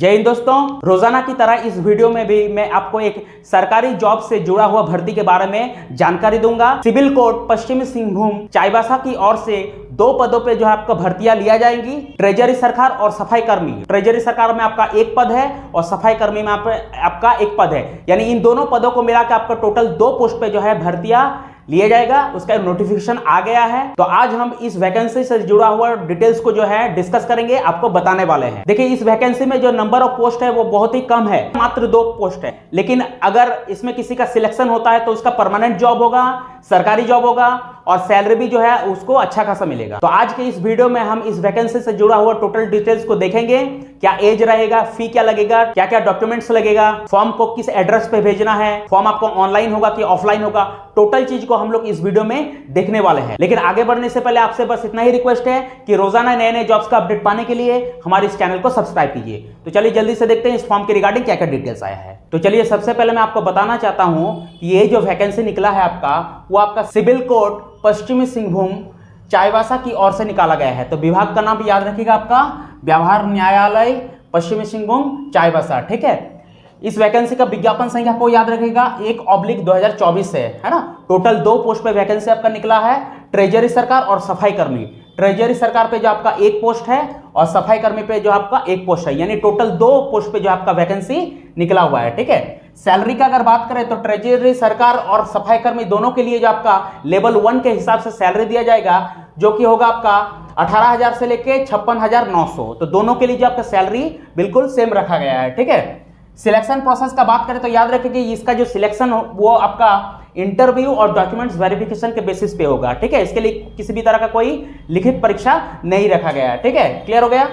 जय हिंद दोस्तों, रोजाना की तरह इस वीडियो में भी मैं आपको एक सरकारी जॉब से जुड़ा हुआ भर्ती के बारे में जानकारी दूंगा। सिविल कोर्ट पश्चिमी सिंहभूम चाईबासा की ओर से 2 पदों पे जो है आपका भर्तियां लिया जाएंगी, ट्रेजरी सरकार और सफाई कर्मी। ट्रेजरी सरकार में आपका 1 पद है और सफाई कर्मी में आपका 1 पद है, यानी इन दोनों पदों को मिलाकर आपका टोटल 2 पोस्ट पे जो है भर्तियां लिया जाएगा। उसका नोटिफिकेशन आ गया है, तो आज हम इस वैकेंसी से जुड़ा हुआ डिटेल्स को जो है डिस्कस करेंगे, आपको बताने वाले हैं। देखिए, इस वैकेंसी में जो नंबर ऑफ पोस्ट है वो बहुत ही कम है, मात्र 2 पोस्ट है। लेकिन अगर इसमें किसी का सिलेक्शन होता है तो उसका परमानेंट जॉब होगा, सरकारी जॉब होगा और सैलरी भी जो है उसको अच्छा खासा मिलेगा। तो आज के इस वीडियो में हम इस वैकेंसी से जुड़ा हुआ टोटल डिटेल्स को देखेंगे। क्या एज रहेगा, फी क्या लगेगा, क्या क्या डॉक्यूमेंट्स लगेगा, फॉर्म को किस एड्रेस पे भेजना है, फॉर्म आपको ऑनलाइन होगा कि ऑफलाइन होगा, टोटल चीज को हम लोग इस वीडियो में देखने वाले हैं। लेकिन आगे बढ़ने से पहले आपसे बस इतना ही रिक्वेस्ट है कि रोजाना नए नए जॉब्स का अपडेट पाने के लिए हमारे इस चैनल को सब्सक्राइब कीजिए। तो चलिए जल्दी से देखते हैं इस फॉर्म के रिगार्डिंग क्या क्या डिटेल्स आया है। तो चलिए सबसे पहले मैं आपको बताना चाहता हूं कि ये जो वैकेंसी निकला है आपका, वो आपका सिविल कोर्ट पश्चिमी सिंहभूम चाईबासा की ओर से निकाला गया है। तो विभाग का नाम याद रखिएगा, आपका व्यवहार न्यायालय पश्चिमी सिंहभूम चाईबासा। ठीक है, इस वैकेंसी का विज्ञापन संख्या को याद रखिएगा 1/2024 है ना। टोटल 2 पोस्ट पे वैकेंसी आपका निकला है, ट्रेजरी सरकार और सफाई कर्मी। ट्रेजरी सरकार पे जो आपका 1 पोस्ट है और सफाई कर्मी पे जो आपका 1 पोस्ट है, यानी टोटल 2 पोस्ट पे जो आपका वैकेंसी निकला हुआ है। ठीक है, सैलरी का अगर बात करें तो ट्रेजरी सरकार और सफाई कर्मी दोनों के लिए जो आपका लेवल 1 के हिसाब से सैलरी दिया जाएगा, जो कि होगा आपका 18,000 से लेके 56,900। तो दोनों के लिए जो आपका सैलरी बिल्कुल सेम रखा गया है। ठीक है, सिलेक्शन प्रोसेस का बात करें तो याद रखिए कि इसका जो सिलेक्शन वो आपका इंटरव्यू और डॉक्यूमेंट्स वेरिफिकेशन के बेसिस पे होगा। ठीक है, इसके लिए किसी भी तरह का कोई लिखित परीक्षा नहीं रखा गया है। ठीक है, क्लियर हो गया।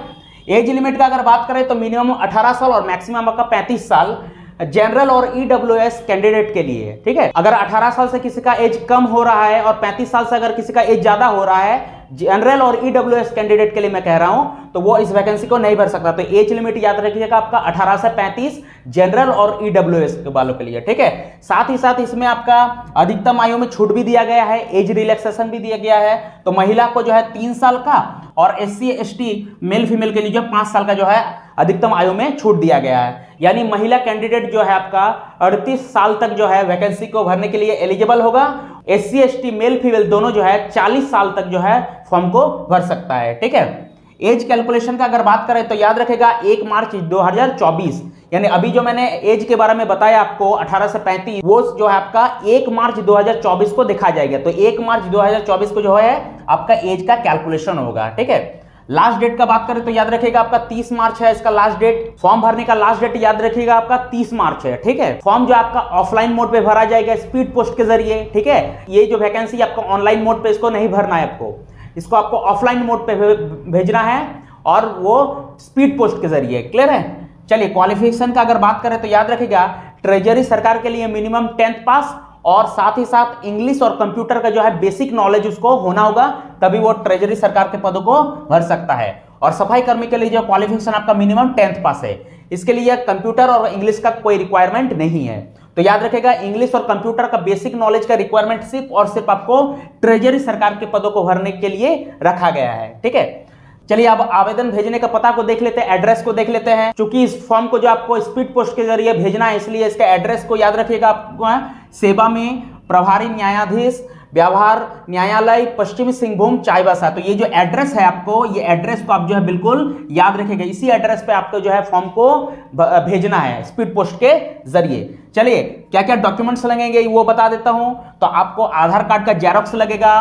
एज लिमिट का अगर बात करें तो मिनिमम 18 साल और मैक्सिमम आपका 35 साल जनरल और ईडब्ल्यूएस कैंडिडेट के लिए। ठीक है, अगर 18 साल से किसी का एज कम हो रहा है और 35 साल से अगर किसी का एज ज्यादा हो रहा है जनरल और ईडब्ल्यूएस कैंडिडेट के लिए मैं कह रहा हूं, तो वो इस वैकेंसी को नहीं भर सकता। तो एज लिमिट याद रखिएगा आपका 18 से 35 जनरल और ईडब्ल्यूएस के वालों के लिए। ठीक है, साथ ही साथ इसमें आपका अधिकतम आयु में छूट भी दिया गया है, एज रिलैक्सेशन भी दिया गया है। तो महिला को जो है 3 साल का और SC ST मेल फीमेल के लिए जो 5 साल का जो है अधिकतम आयु में छूट दिया गया है। यानी महिला कैंडिडेट जो है आपका 38 साल तक जो है वैकेंसी को भरने के लिए एलिजिबल होगा। SC ST मेल फीमेल दोनों जो है 40 साल तक जो है फॉर्म को भर सकता है। ठीक है, एज कैलकुलेशन का अगर बात करें तो याद रखेगा 1 मार्च 2024, यानी अभी जो मैंने एज के बारे में बताया आपको 18 से 35, वो जो है आपका 1 मार्च 2024 को देखा जाएगा। तो 1 मार्च 2024 को जो है आपका एज का कैलकुलेशन होगा। ठीक है, लास्ट डेट का बात करें तो याद रखिएगा आपका 30 मार्च है इसका लास्ट डेट। फॉर्म भरने का लास्ट डेट याद रखिएगा आपका 30 मार्च है। ठीक है, फॉर्म जो आपका ऑफलाइन मोड पे भरा जाएगा स्पीड पोस्ट के जरिए। ठीक है, ये जो वैकेंसी आपको ऑनलाइन मोड पे इसको नहीं भरना है, इसको आपको ऑफलाइन मोड पे भेजना है और वो स्पीड पोस्ट के जरिए। क्लियर है। चलिए, क्वालिफिकेशन का अगर बात करें तो याद रखिएगा ट्रेजरी सरकार के लिए मिनिमम 10th पास और साथ ही साथ इंग्लिश और कंप्यूटर का जो है बेसिक नॉलेज उसको होना होगा, तभी वो ट्रेजरी सरकार के पदों को भर सकता है। और सफाई कर्मी के लिए जो क्वालिफिकेशन आपका मिनिमम 10th पास है, इसके लिए कंप्यूटर और इंग्लिश का कोई रिक्वायरमेंट नहीं है। तो याद रखेगा इंग्लिश और कंप्यूटर का बेसिक नॉलेज का रिक्वायरमेंट सिर्फ और सिर्फ आपको ट्रेजरी सरकार के पदों को भरने के लिए रखा गया है। ठीक है, चलिए अब आवेदन भेजने का पता को देख लेते हैं, एड्रेस को देख लेते हैं। क्योंकि इस फॉर्म को जो आपको स्पीड पोस्ट के जरिए भेजना है, इसलिए इसका एड्रेस को याद रखिएगा आपको, सेवा में प्रभारी न्यायाधीश व्यवहार न्यायालय पश्चिमी सिंहभूम चाईबासा। तो ये जो एड्रेस है आपको, ये एड्रेस को आप जो है बिल्कुल याद रखिएगा, इसी एड्रेस पे आपको जो है फॉर्म को भेजना है स्पीड पोस्ट के जरिए। चलिए, क्या क्या डॉक्यूमेंट्स लगेंगे वो बता देता हूं। तो आपको आधार कार्ड का जेरॉक्स लगेगा,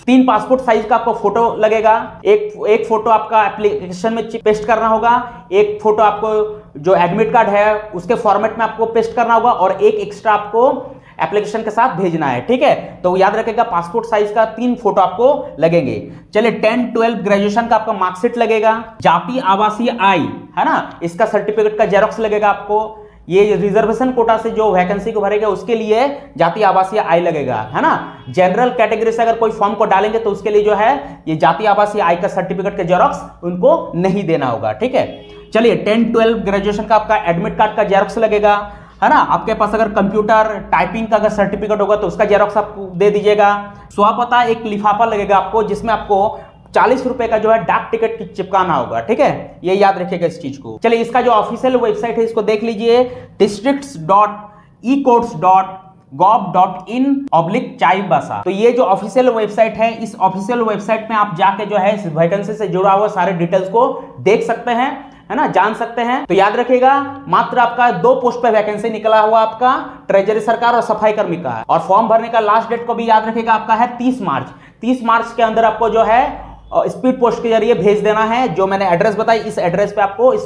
3 पासपोर्ट साइज का आपको फोटो लगेगा, एक फोटो आपका एप्लीकेशन में पेस्ट करना होगा, एक फोटो आपको जो एडमिट कार्ड है उसके फॉर्मेट में आपको पेस्ट करना होगा और एक एक्स्ट्रा आपको एप्लीकेशन के साथ भेजना है। ठीक है, तो याद रखेगा पासपोर्ट साइज का 3 फोटो आपको लगेंगे। चलिए, 10, 12 ग्रेजुएशन का आपका मार्कशीट लगेगा, जाति आवासीय आय है ना, इसका सर्टिफिकेट का जेरॉक्स लगेगा आपको। ये रिजर्वेशन कोटा से जो वैकेंसी को भरेगा उसके लिए जाति आवासीय आय लगेगा, है ना। जनरल कैटेगरी से अगर कोई फॉर्म को डालेंगे तो उसके लिए जो है ये जाति आवासीय आय का सर्टिफिकेट का जेरॉक्स उनको नहीं देना होगा। ठीक है, चलिए 10, 12 ग्रेजुएशन का आपका एडमिट कार्ड का जेरॉक्स लगेगा, है ना। आपके पास अगर कंप्यूटर टाइपिंग का अगर सर्टिफिकेट होगा तो उसका जेरॉक्स आप दे दीजिएगा। स्वपता एक लिफाफा लगेगा आपको, जिसमें आपको 40 रुपए का जो है डाक टिकट चिपकाना होगा। ठीक है, ये याद रखिएगा इस चीज को। चलिए इसका जो ऑफिशियल वेबसाइट है इसको देख लीजिए, districts.ecourts.gov.in/चाईबासा। तो ये जो ऑफिशियल वेबसाइट है, इस ऑफिशियल वेबसाइट में आप जाके जो है इस वैकेंसी से जुड़ा हुआ सारे डिटेल्स को देख सकते हैं, है ना, जान सकते हैं। तो याद रखिएगा मात्र आपका 2 पोस्ट पे वैकेंसी निकला हुआ आपका ट्रेजरी सरकार और सफाई कर्मी का है। और फॉर्म भरने का लास्ट डेट को भी याद रखिएगा आपका है 30 मार्च। 30 मार्च के अंदर आपको जो है स्पीड पोस्ट के जरिए भेज देना है। जो मैंने एड्रेस बताई इस एड्रेस पे आपको इस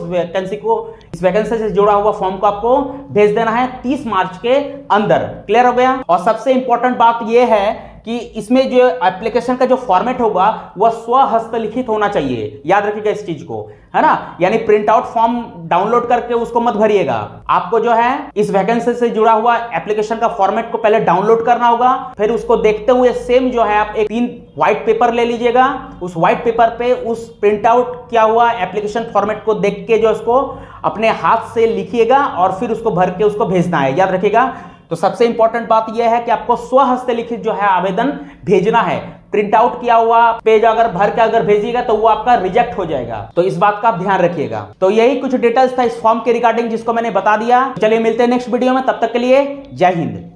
वैकेंसी से जुड़ा हुआ फॉर्म को आपको भेज देना है 30 मार्च के अंदर। क्लियर हो गया। और सबसे इंपॉर्टेंट बात यह है कि इसमें जो एप्लीकेशन का जो फॉर्मेट होगा वह स्वहस्तलिखित होना चाहिए। याद रखिएगा इस चीज को, है ना, यानी प्रिंट आउट फॉर्म डाउनलोड करके उसको मत भरिएगा। आपको जो है इस वैकेंसी से जुड़ा हुआ एप्लीकेशन का फॉर्मेट को पहले डाउनलोड करना होगा, फिर उसको देखते हुए सेम जो है आप एक 3 व्हाइट पेपर ले लीजिएगा। उस व्हाइट पेपर पे उस प्रिंट आउट किया हुआ एप्लीकेशन फॉर्मेट को देख के जो उसको अपने हाथ से लिखिएगा और फिर उसको भर के उसको भेजना है। याद रखिएगा। तो सबसे इंपॉर्टेंट बात यह है कि आपको स्वहस्तलिखित जो है आवेदन भेजना है। प्रिंट आउट किया हुआ पेज अगर भर के अगर भेजिएगा तो वो आपका रिजेक्ट हो जाएगा। तो इस बात का आप ध्यान रखिएगा। तो यही कुछ डिटेल्स था इस फॉर्म के रिगार्डिंग जिसको मैंने बता दिया। चलिए मिलते हैं नेक्स्ट वीडियो में, तब तक के लिए जय हिंद।